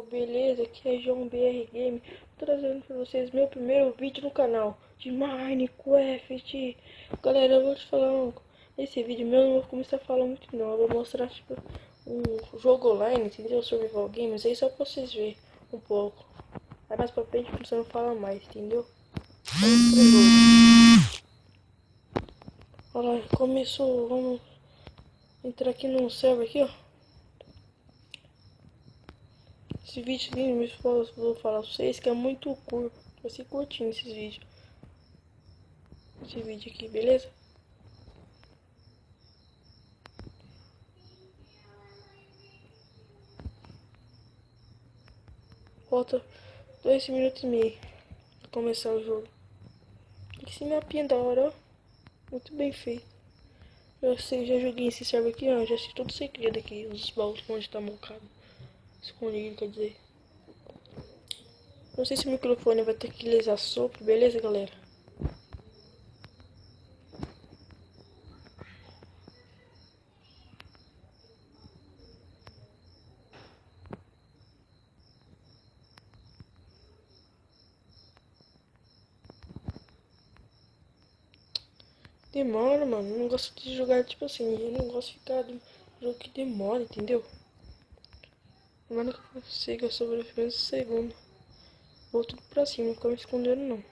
beleza? Aqui é João BR Game, trazendo pra vocês meu primeiro vídeo no canal de Minecraft. Galera, eu vou te falar, nesse vídeo meu eu não vou começar a falar muito não, eu vou mostrar tipo um jogo online, entendeu? Survival Games, aí só pra vocês verem um pouco. Aí mais pra frente você não fala mais, entendeu? Vamos pro jogo. Olha lá, começou, vamos entrar aqui no server aqui, ó. Esse vídeo aqui, vou falar pra vocês que é muito curto. Vai ser curtinho esses vídeos. Esse vídeo aqui, beleza? Falta 2 minutos e meio pra começar o jogo. Esse mapinha da hora, ó. Muito bem feito. Eu sei, já joguei esse server aqui, ó. Já sei todo o segredo aqui. Os baús onde tá mocado. Escondido, quer dizer. Não sei se o microfone vai ter que lesar sopro, beleza, galera? Demora, mano. Eu não gosto de jogar, tipo assim, eu não gosto de ficar do jogo que demora, entendeu? Mano, que eu consiga sobreviver um segundo. Vou tudo pra cima, não ficar me escondendo não.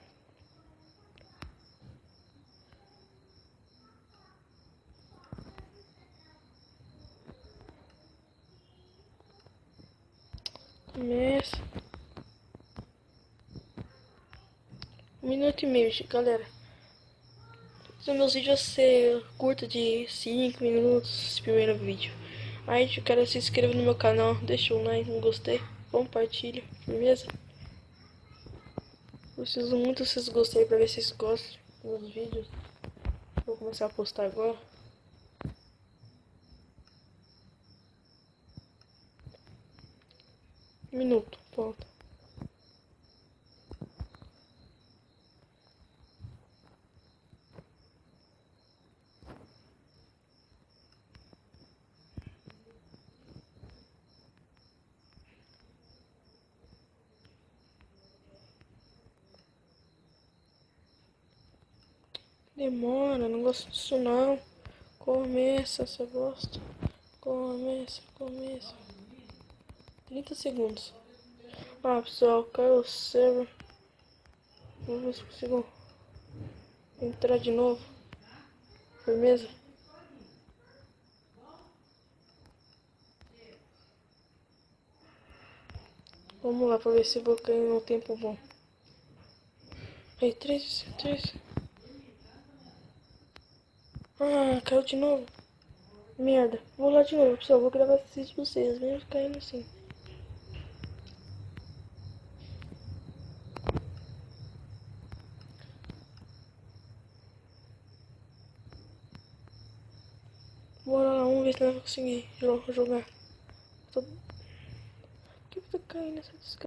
Começa. 1 minuto e meio, galera. Os meus vídeos vão ser curto de 5 minutos, esse primeiro vídeo. Aí, eu quero se inscreva no meu canal, deixa um like, um gostei, compartilha, firmeza? Preciso muito vocês gostei pra ver se vocês gostam dos vídeos. Vou começar a postar agora. Minuto, ponto. Demora, não gosto disso não. Começa essa bosta. Começa. 30 segundos. Ah, pessoal, caiu o server. Vamos ver se consigo entrar de novo. Firmeza? Vamos lá pra ver se eu vou cair num tempo bom. Aí, 3. Ah, caiu de novo. Merda. Vou lá de novo, pessoal. Vou gravar esse vídeo pra vocês, mesmo caindo assim. Bora lá, vamos ver se nós vamos conseguir jogar. Por que tá caindo essa desgraça?